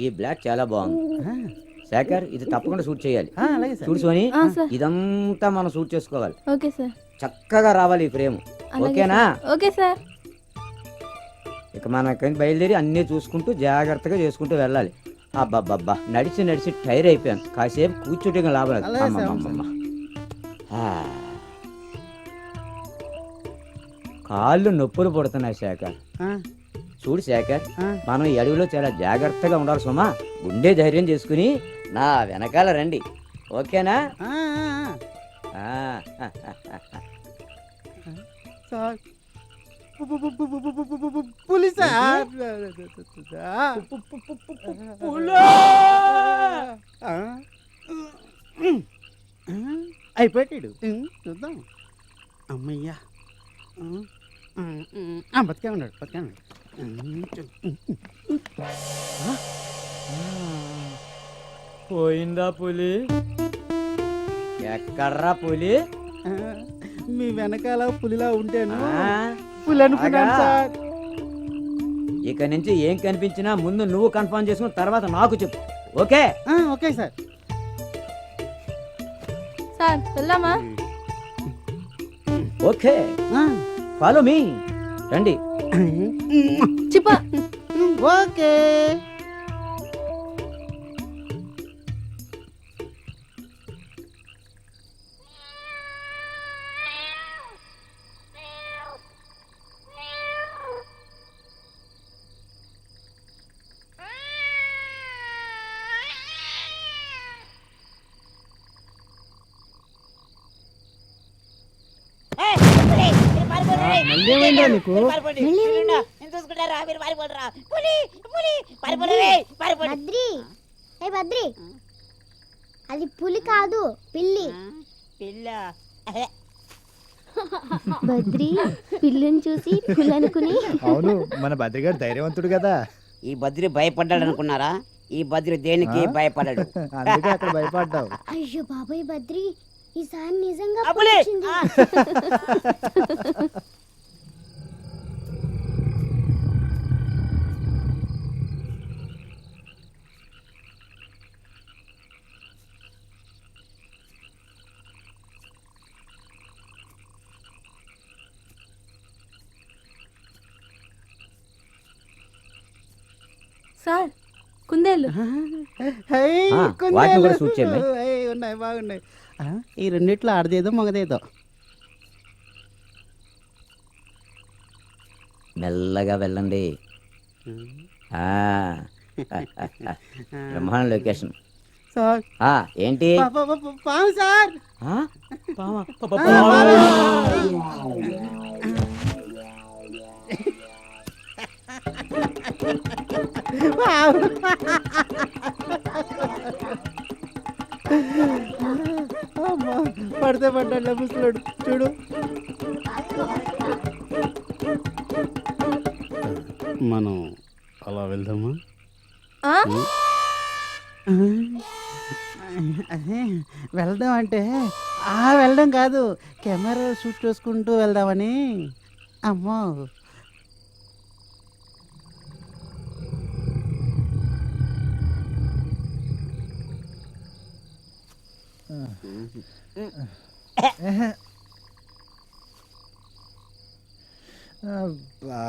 ఈ బ్లాక్ చాలా బాగుంది. శేఖర్, ఇది తప్పకుండా షూట్ చేయాలి. అలాగే సార్. చూడు సోని, ఆ, సార్. ఇదంతా మనం షూట్ చేసుకోవాలి. Okay sir. చక్కగా రావాలి ఈ ఫ్రేమ్. అలాగే ఓకేనా? సార్. Okay sir. ఇక మనం ఇక్కడి నుంచి బయలుదేరి అన్నీ చూసుకుంటూ జాగ్రత్తగా చేసుకుంటూ వెళ్ళాలి. అబ్బబ్బబ్బా, నడిచి నడిచి టైర్ అయిపోయాను. కాసేపు కూర్చుంటే ఇంకా లాభం లేదు. అలాగే సార్, అమ్మమ్మమ్మ. కాళ్ళు నొప్పులు పడుతున్నాయి శేఖర్. చూడు శేఖర్, మనం ఈ అడవిలో చాలా జాగ్రత్తగా ఉండాలి సుమా. గుండె ధైర్యం చేసుకుని నా వెనకాల రండి. ఓకేనా? ఆ. సార్ పులి సార్. అయిపోయాడు. చూద్దాం. అమ్మయ్యా, బతికే ఉన్నాడు, బతికే ఉన్నాడు. పోయిందా పులి? ఎక్కడ్రా పులి? మీ వెనకాల పులిలా ఉంటేను ఆ, పులి అనుకున్నాను అలాగా? సార్. ఇక నుంచి ఏం కనిపించినా ముందు నువ్వు కన్ఫర్మ్ చేసుకుని తర్వాత నాకు చెప్పు. ఓకే? Okay sir. సార్ వెళ్దామా? Okay, follow me. రండి. చిప్ప. ఓకే. ఏమైందా నీకు? బద్రి, ఏ బద్రి, అది పులి కాదు పిల్లి. బద్రి పిల్లిని చూసి పులి అనుకుని. అవును, మన బద్రిగాడు ధైర్యవంతుడు కదా. ఈ బద్రి భయపడ్డాడు అనుకున్నారా? ఈ బద్రి దేనికి భయపడ్డాడు. అందుకే అక్కడ భయపడ్డావు. అయ్యో బాబాయ్ బద్రి, ఈసారి నిజంగా అబ్బులే! పులి వచ్చింది. సార్ కుందేళ్ళు. వాటిని కూడా షూట్ చేయమే. ఉన్నాయి, బాగున్నాయి. ఈ రెండిట్లో ఆడదేదో మగదేదో. మెల్లగా వెళ్ళండి. బ్రహ్మాండ లొకేషన్. సార్ ఏంటి? పాము సార్. పామా? పడితే పడ్డాడు ముసలాడు చూడు. మనం అలా వెళ్దామా? వెళ్దాం అంటే వెళ్ళడం కాదు, కెమెరా షూట్ చేసుకుంటూ వెళ్దామని. అమ్మో, అబ్బా,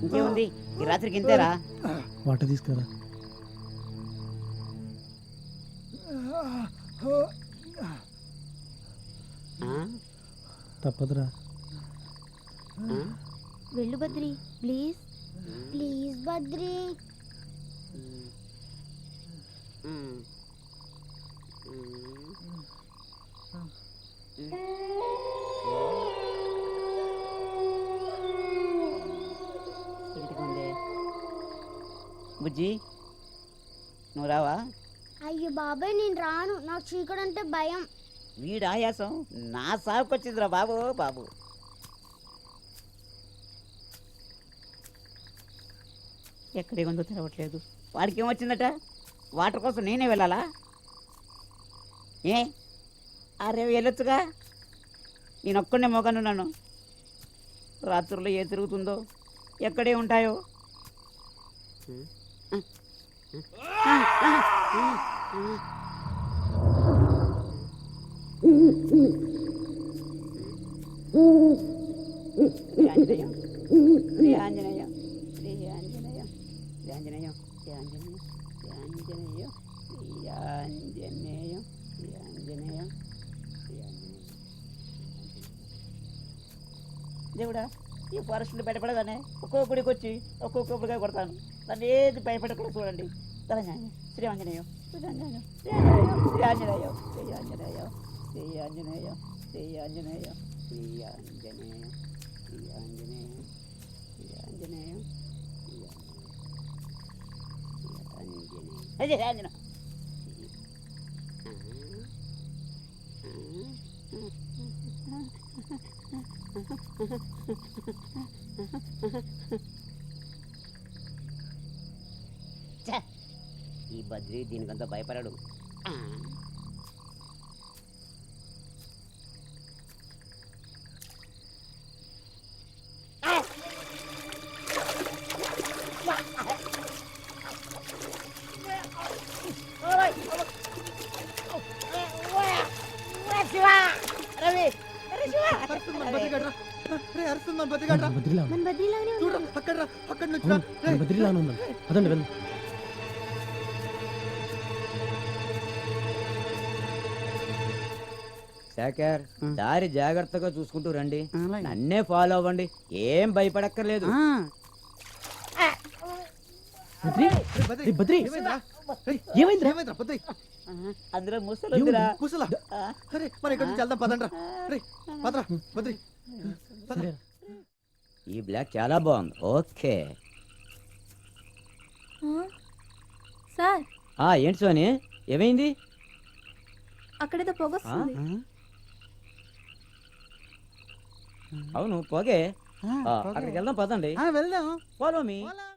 ఇంకేముంది ఈ రాత్రికి ఇంతేరా. వాటర్ తీసుకురా. తప్పదురా. వెళ్ళు బద్రి ప్లీజ్. ప్లీజ్ బద్రి. బుజ్జి నువ్వు రావా? అయ్యో బాబాయ్ నేను రాను, నాకు చీకటి అంటే భయం. వీడు ఆయాసం నా సాగుకొచ్చిందిరా బాబు. బాబు ఎక్కడే ఉందో తెరవట్లేదు. వాడికి ఏమొచ్చిందట? వాటర్ కోసం నేనే వెళ్ళాలా? ఏ అరే వెళ్ళొచ్చుగా. నేను ఒక్కడే మోగనున్నాను. రాత్రుల్లో ఏ తిరుగుతుందో ఎక్కడే ఉంటాయో. ఆంజనేయం శ్రీ ఆంజనేయం శ్రీ ఆంజనేయం శ్రీ ఆంజనేయం శ్రీ ఆంజనేయం శ్రీ ఆంజనేయం శ్రీ ఆంజనేయం శ్రీ ఆంజనేయం శ్రీ ఆంజనేయం. దేవుడా ఈ ఫారెస్ట్లో బయటపడగానే ఒక్కో గుడికి వచ్చి ఒక్కొక్క కొబ్బరికాయ కొడతాను. దాన్ని ఏది భయపడకుండా చూడండి. శ్రీ ఆంజనేయం శ్రీ ఆంజనేయం శ్రీ ఆంజనేయం శ్రీ ఆంజనేయం శ్రీ ఆంజనేయం శ్రీ ఆంజనేయం శ్రీ ఆంజనేయం శ్రీ ఆంజనేయం శ్రీ ఆంజనేయం శ్రీ ఆంజనేయం. ఈ బద్రి దీనికంతా భయపడడు. శేఖర్ దారి జాగ్రత్తగా చూసుకుంటూ రండి. నన్నే ఫాలో అవ్వండి, ఏం భయపడక్కర్లేదు. అందులో ముసలు ఉందిరా. ముసలా ఆ, అరే మరి ఇక్కడ నుంచి వెళ్దాం పదండ్రా రే పదరా బద్రి పద. ఈ బ్లాక్ చాలా బాగుంది. ఓకే. సార్ ఏంటి సోని, ఏమైంది? అక్కడేదో పొగొస్తుంది. అవును పోగే. ఆ, అక్కడికి వెళ్దాం పదండి. వెళ్దాం ఫాలో మీ.